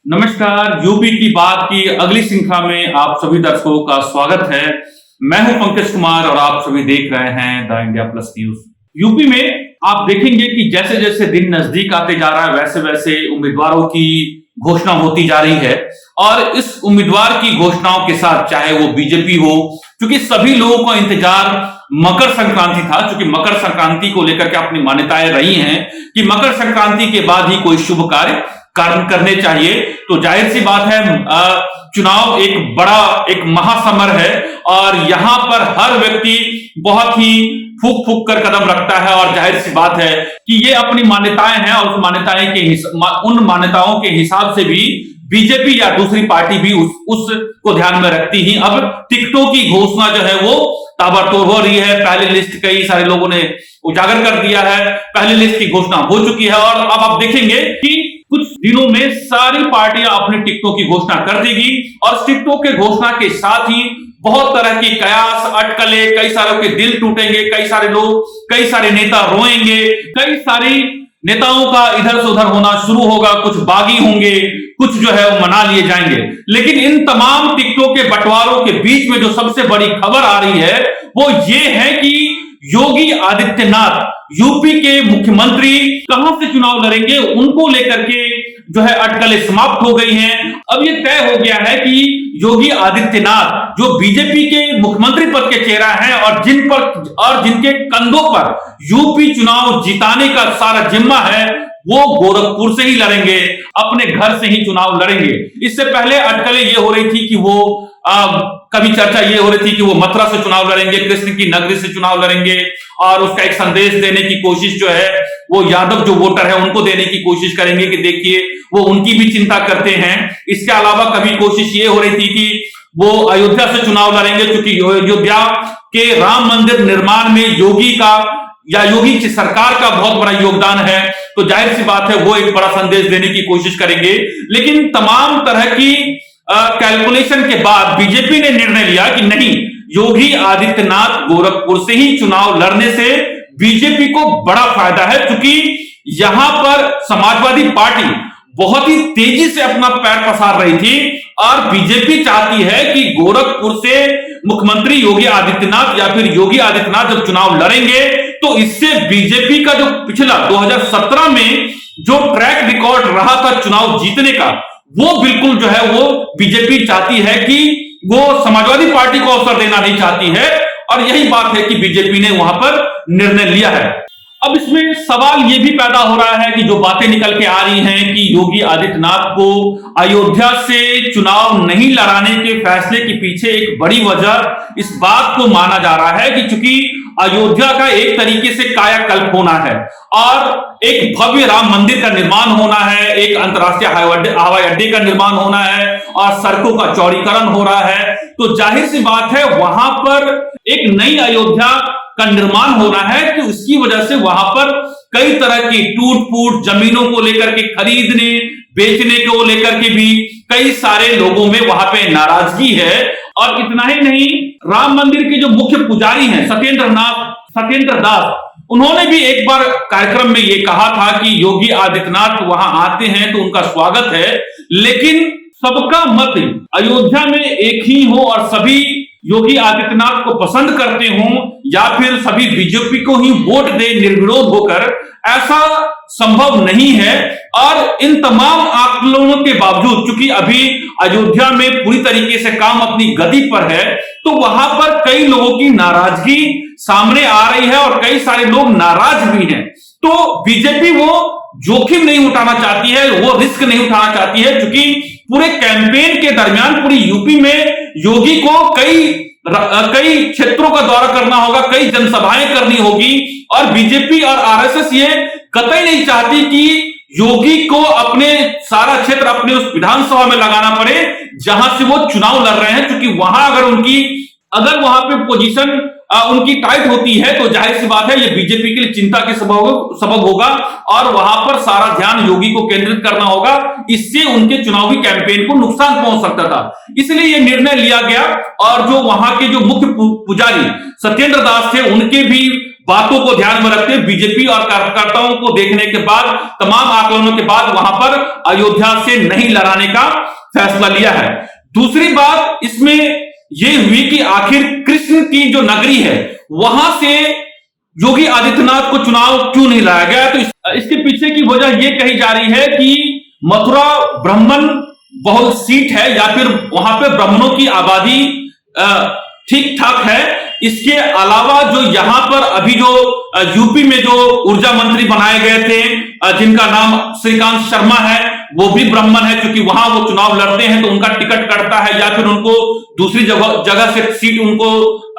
नमस्कार। यूपी की बात की अगली श्रृंखला में आप सभी दर्शकों का स्वागत है। मैं हूं पंकज कुमार और आप सभी देख रहे हैं the India plus news. UP में आप देखेंगे कि जैसे जैसे दिन नजदीक आते जा रहा है वैसे वैसे उम्मीदवारों की घोषणा होती जा रही है और इस उम्मीदवार की घोषणाओं के साथ चाहे वो बीजेपी हो, क्योंकि सभी लोगों का इंतजार मकर संक्रांति था, क्योंकि मकर संक्रांति को लेकर के अपनी मान्यताएं रही हैं कि मकर संक्रांति के बाद ही कोई शुभ कार्य करने चाहिए। तो जाहिर सी बात है चुनाव एक महासमर है और यहां पर हर व्यक्ति बहुत ही फूक फूक कर कदम रखता है और जाहिर सी बात है कि ये अपनी मान्यताएं हैं और उन मान्यताओं के हिसाब से भी बीजेपी या दूसरी पार्टी भी उसको ध्यान में रखती ही अब टिकटों की घोषणा जो है वो ताबड़तोड़ हो रही है। पहली लिस्ट कई सारे लोगों ने उजागर कर दिया है, पहली लिस्ट की घोषणा हो चुकी है और अब आप देखेंगे कि कुछ दिनों में सारी पार्टियां अपने टिकटों की घोषणा कर देगी और टिकटों के घोषणा के साथ ही बहुत तरह की कयास अटकलें, कई सारों के दिल टूटेंगे, कई सारे लोग, कई सारे नेता रोएंगे, कई सारी नेताओं का इधर से उधर होना शुरू होगा, कुछ बागी होंगे, कुछ जो है वो मना लिए जाएंगे। लेकिन इन तमाम टिकटों के बंटवारों के बीच में जो सबसे बड़ी खबर आ रही है वो ये है कि योगी आदित्यनाथ यूपी के मुख्यमंत्री कहां से चुनाव लड़ेंगे, उनको लेकर के जो है अटकलें समाप्त हो गई हैं। अब ये तय हो गया है कि योगी आदित्यनाथ जो बीजेपी के मुख्यमंत्री पद के चेहरा हैं और जिनके कंधों पर यूपी चुनाव जिताने का सारा जिम्मा है, वो गोरखपुर से ही लड़ेंगे, अपने घर से ही चुनाव लड़ेंगे। इससे पहले अटकलें ये हो रही थी कि वो कभी चर्चा ये हो रही थी कि वो मथुरा से चुनाव लड़ेंगे, कृष्ण की नगरी से चुनाव लड़ेंगे और उसका एक संदेश देने की कोशिश जो है वो यादव जो वोटर है उनको देने की कोशिश करेंगे कि देखिए वो उनकी भी चिंता करते हैं। इसके अलावा कभी कोशिश ये हो रही थी कि वो अयोध्या से चुनाव लड़ेंगे, क्योंकि अयोध्या के राम मंदिर निर्माण में योगी की सरकार का बहुत बड़ा योगदान है, तो जाहिर सी बात है वो एक बड़ा संदेश देने की कोशिश करेंगे। लेकिन तमाम तरह की कैलकुलेशन के बाद बीजेपी ने निर्णय लिया कि नहीं, योगी आदित्यनाथ गोरखपुर से ही चुनाव लड़ने से बीजेपी को बड़ा फायदा है, क्योंकि यहां पर समाजवादी पार्टी बहुत ही तेजी से अपना पैर पसार रही थी और बीजेपी चाहती है कि गोरखपुर से मुख्यमंत्री योगी आदित्यनाथ या फिर योगी आदित्यनाथ जब चुनाव लड़ेंगे तो इससे बीजेपी का जो पिछला 2017 में जो ट्रैक रिकॉर्ड रहा था चुनाव जीतने का, वो बिल्कुल जो है वो बीजेपी चाहती है कि वो समाजवादी पार्टी को अवसर देना नहीं चाहती है और यही बात है कि बीजेपी ने वहां पर निर्णय लिया है। अब इसमें सवाल ये भी पैदा हो रहा है कि जो बातें निकल के आ रही हैं कि योगी आदित्यनाथ को अयोध्या से चुनाव नहीं लड़ाने के फैसले के पीछे एक बड़ी वजह इस बात को माना जा रहा है कि चूंकि अयोध्या का एक तरीके से कायाकल्प होना है और एक भव्य राम मंदिर का निर्माण होना है, एक अंतरराष्ट्रीय हवाई अड्डे का निर्माण होना है और सड़कों का चौड़ीकरण हो रहा है, तो जाहिर सी बात है वहां पर एक नई अयोध्या का निर्माण हो रहा है कि उसकी वजह से वहां पर कई तरह की टूट फूट, जमीनों को लेकर के खरीदने बेचने को लेकर के भी कई सारे लोगों में वहां पे नाराजगी है। और इतना ही नहीं, राम मंदिर के जो मुख्य पुजारी हैं सत्येंद्र दास, उन्होंने भी एक बार कार्यक्रम में ये कहा था कि योगी आदित्यनाथ वहां आते हैं तो उनका स्वागत है, लेकिन सबका मत अयोध्या में एक ही हो और सभी योगी आदित्यनाथ को पसंद करते हों या फिर सभी बीजेपी को ही वोट दे निर्विरोध होकर, ऐसा संभव नहीं है। और इन तमाम आकलनों के बावजूद चूंकि अभी अयोध्या में पूरी तरीके से काम अपनी गति पर है, तो वहां पर कई लोगों की नाराजगी सामने आ रही है और कई सारे लोग नाराज भी हैं। तो बीजेपी वो जोखिम नहीं उठाना चाहती है, वो रिस्क नहीं उठाना चाहती है, क्योंकि पूरे कैंपेन के दरमियान पूरी यूपी में योगी को कई क्षेत्रों का दौरा करना होगा, कई जनसभाएं करनी होगी और बीजेपी और आरएसएस ये कतई नहीं चाहती कि योगी को अपने सारा क्षेत्र अपने उस विधानसभा में लगाना पड़े जहां से वो चुनाव लड़ रहे हैं, क्योंकि वहां अगर वहां पे पोजीशन उनकी टाइट होती है तो जाहिर सी बात है ये बीजेपी के लिए चिंता के सबब होगा और वहां पर सारा ध्यान योगी को केंद्रित करना होगा। इससे उनके चुनावी कैंपेन को नुकसान पहुंच सकता था, इसलिए यह निर्णय लिया गया। और जो वहां के जो मुख्य पुजारी सत्येंद्र दास थे, उनके भी बातों को ध्यान में रखते बीजेपी और कार्यकर्ताओं को देखने के बाद, तमाम आकलनों के बाद वहां पर अयोध्या से नहीं लड़ाने का फैसला लिया है। दूसरी बात इसमें यह हुई कि आखिर कृष्ण की जो नगरी है वहां से योगी आदित्यनाथ को चुनाव क्यों नहीं लाया गया। तो इसके पीछे की वजह यह कही जा रही है कि मथुरा ब्राह्मण बहुल सीट है, या फिर वहां पे ब्राह्मणों की आबादी ठीक ठाक है। इसके अलावा जो यहां पर अभी जो यूपी में जो ऊर्जा मंत्री बनाए गए थे, जिनका नाम श्रीकांत शर्मा है, वो भी ब्राह्मण है। क्योंकि वहां वो चुनाव लड़ते हैं तो उनका टिकट कटता है, या फिर उनको दूसरी जगह से सीट उनको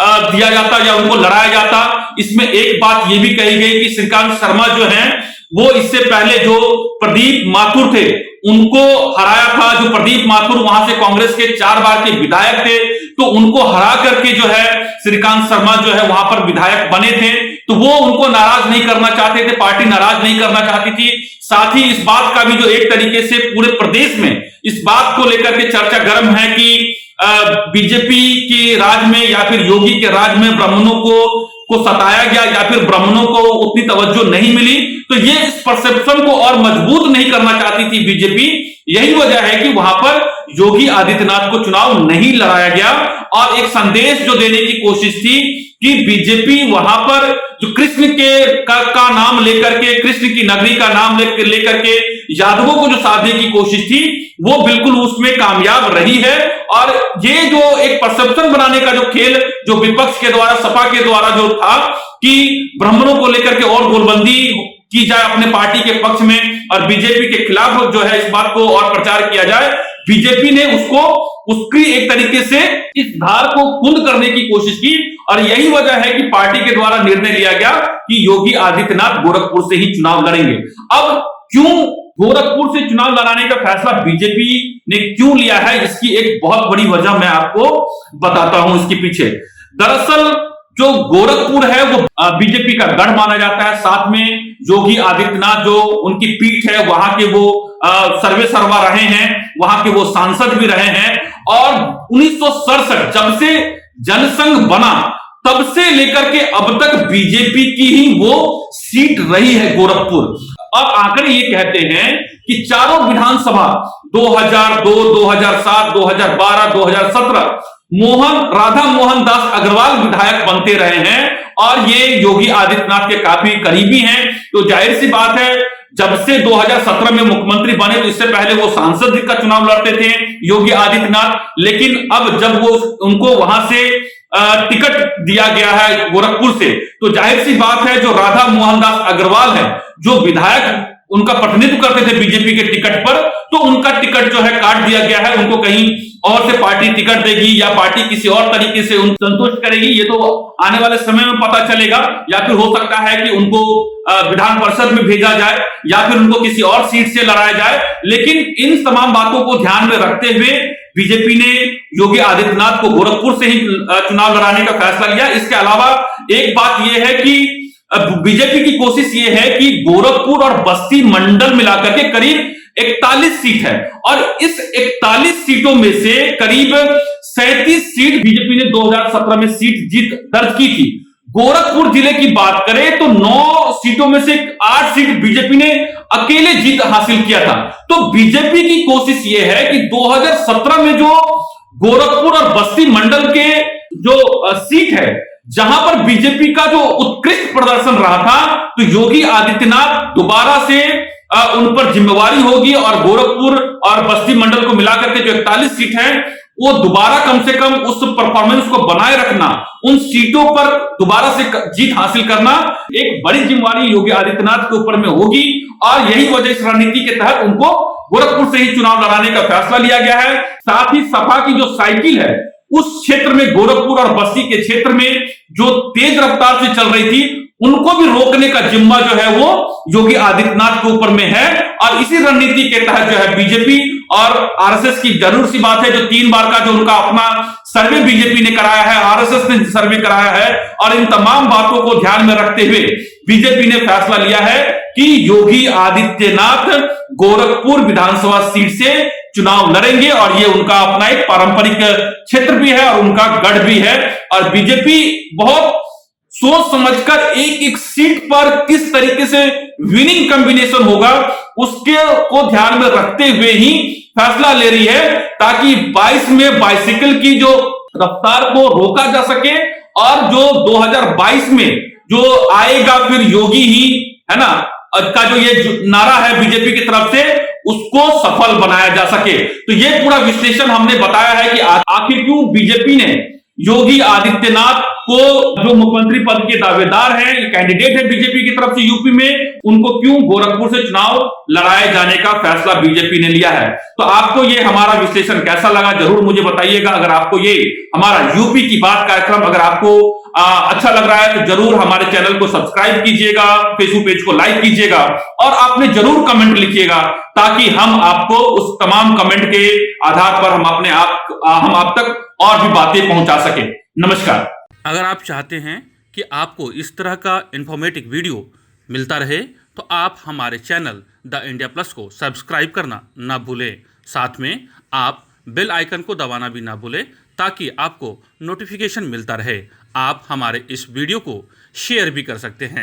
दिया जाता या उनको लड़ाया जाता। इसमें एक बात ये भी कही गई कि श्रीकांत शर्मा जो है वो इससे पहले जो प्रदीप माथुर थे उनको हराया था। जो प्रदीप माथुर वहां से कांग्रेस के 4 बार के विधायक थे, तो उनको हरा करके जो है श्रीकांत शर्मा जो है वहां पर विधायक बने थे। तो वो उनको नाराज नहीं करना चाहते थे, पार्टी नाराज नहीं करना चाहती थी। साथ ही इस बात का भी जो एक तरीके से पूरे प्रदेश में इस बात को लेकर के चर्चा गर्म है कि बीजेपी के राज में या फिर योगी के राज में ब्राह्मणों को सताया गया या फिर ब्राह्मणों को उतनी तवज्जो नहीं मिली। तो ये इस परसेप्शन को और मजबूत नहीं करना चाहती थी बीजेपी। यही वजह है कि वहां पर योगी आदित्यनाथ को चुनाव नहीं लड़ाया गया, और एक संदेश जो देने की कोशिश थी कि बीजेपी वहां पर जो कृष्ण का नाम लेकर के, कृष्ण की नगरी का नाम लेकर के यादवों को जो साधने की कोशिश थी वो बिल्कुल उसमें कामयाब रही है। और ये जो एक परसेप्शन बनाने का जो खेल जो विपक्ष के द्वारा, सपा के द्वारा जो था कि ब्राह्मणों को लेकर के और गोलबंदी की जाए अपने पार्टी के पक्ष में और बीजेपी के खिलाफ जो है इस बात को और प्रचार किया जाए, बीजेपी ने उसकी एक तरीके से इस धार को कुंद करने की कोशिश की। और यही वजह है कि पार्टी के द्वारा निर्णय लिया गया कि योगी आदित्यनाथ गोरखपुर से ही चुनाव लड़ेंगे। अब क्यों गोरखपुर से चुनाव लड़ाने का फैसला बीजेपी ने क्यों लिया है, इसकी एक बहुत बड़ी वजह मैं आपको बताता हूं इसके पीछे। दरअसल जो गोरखपुर है वो बीजेपी का गढ़ माना जाता है। साथ में योगी आदित्यनाथ जो उनकी पीठ है, वहां के वो सर्वे सर्वा रहे हैं, वहां के वो सांसद भी रहे हैं। और 1967 जब से जनसंघ बना तब से लेकर के अब तक बीजेपी की ही वो सीट रही है गोरखपुर। अब आंकड़े ये कहते हैं कि चारों विधानसभा 2002, 2007, 2012, 2017 राधा मोहन दास अग्रवाल विधायक बनते रहे हैं, और ये योगी आदित्यनाथ के काफी करीबी हैं। तो जाहिर सी बात है, जब से 2017 में मुख्यमंत्री बने तो इससे पहले वो सांसद का चुनाव लड़ते थे योगी आदित्यनाथ। लेकिन अब जब वो उनको वहां से टिकट दिया गया है गोरखपुर से, तो जाहिर सी बात है जो राधा मोहन दास अग्रवाल है, जो विधायक उनका प्रतिनिधित्व करते थे बीजेपी के टिकट पर, तो उनका टिकट जो है काट दिया गया है। उनको कहीं और से पार्टी टिकट देगी या पार्टी किसी और तरीके से उनको संतुष्ट करेगी, ये तो आने वाले समय में पता चलेगा। या फिर हो सकता है कि उनको विधान परिषद में भेजा जाए या फिर उनको किसी और सीट से लड़ाया जाए। लेकिन इन तमाम बातों को ध्यान में रखते हुए बीजेपी ने योगी आदित्यनाथ को गोरखपुर से ही चुनाव लड़ाने का फैसला लिया। इसके अलावा एक बात यह है कि बीजेपी की कोशिश ये है कि गोरखपुर और बस्ती मंडल मिलाकर के करीब 41 सीट है, और इस 41 सीटों में से करीब 37 सीट बीजेपी ने 2017 में सीट जीत दर्ज की थी। गोरखपुर जिले की बात करें तो 9 सीटों में से 8 सीट बीजेपी ने अकेले जीत हासिल किया था। तो बीजेपी की कोशिश यह है कि 2017 में जो गोरखपुर और बस्ती मंडल के जो सीट है, जहां पर बीजेपी का जो उत्कृष्ट प्रदर्शन रहा था, तो योगी आदित्यनाथ दोबारा से उन पर जिम्मेवारी होगी और गोरखपुर और बस्ती मंडल को मिलाकर के जो 41 सीट है वो दोबारा कम से कम उस परफॉर्मेंस को बनाए रखना, उन सीटों पर दोबारा से जीत हासिल करना एक बड़ी जिम्मेवारी योगी आदित्यनाथ के ऊपर में होगी। और यही वजह इस रणनीति के तहत उनको गोरखपुर से ही चुनाव लड़ाने का फैसला लिया गया है। साथ ही सपा की जो साइकिल है उस क्षेत्र में, गोरखपुर और बस्ती के क्षेत्र में जो तेज रफ्तार से चल रही थी, उनको भी रोकने का जिम्मा जो है वो योगी आदित्यनाथ के ऊपर में है। और इसी रणनीति के तहत जो है बीजेपी और आरएसएस की जरूर सी बात है, जो 3 बार का जो उनका अपना सर्वे बीजेपी ने कराया है, आरएसएस ने सर्वे कराया है, और इन तमाम बातों को ध्यान में रखते हुए बीजेपी ने फैसला लिया है कि योगी आदित्यनाथ गोरखपुर विधानसभा सीट से चुनाव लड़ेंगे। और ये उनका अपना एक पारंपरिक क्षेत्र भी है और उनका गढ़ भी है। और बीजेपी बहुत सोच समझकर एक एक सीट पर किस तरीके से विनिंग कॉम्बिनेशन होगा उसके को ध्यान में रखते हुए ही फैसला ले रही है, ताकि 22 में बाइसिकल की जो रफ्तार को रोका जा सके और जो 2022 में जो आएगा फिर योगी ही है ना का जो ये नारा है बीजेपी की तरफ से, उसको सफल बनाया जा सके। तो ये पूरा विश्लेषण हमने बताया है कि आखिर क्यों बीजेपी ने योगी आदित्यनाथ को जो मुख्यमंत्री पद के दावेदार हैं, कैंडिडेट है बीजेपी की तरफ से यूपी में, उनको क्यों गोरखपुर से चुनाव लड़ाए जाने का फैसला बीजेपी ने लिया है। तो आपको ये हमारा विश्लेषण कैसा लगा जरूर मुझे बताइएगा। अगर आपको ये हमारा यूपी की बात कार्यक्रम अगर आपको अच्छा लग रहा है तो जरूर हमारे चैनल को सब्सक्राइब कीजिएगा, फेसबुक पेज को लाइक कीजिएगा और आपने जरूर कमेंट लिखिएगा, ताकि हम आपको उस तमाम कमेंट के आधार पर हम आप तक और भी बातें पहुंचा सके। नमस्कार। अगर आप चाहते हैं कि आपको इस तरह का इंफॉर्मेटिव वीडियो मिलता रहे तो आप हमारे चैनल द इंडिया प्लस को सब्सक्राइब करना ना भूलें। साथ में आप बेल आइकन को दबाना भी ना भूलें, ताकि आपको नोटिफिकेशन मिलता रहे। आप हमारे इस वीडियो को शेयर भी कर सकते हैं।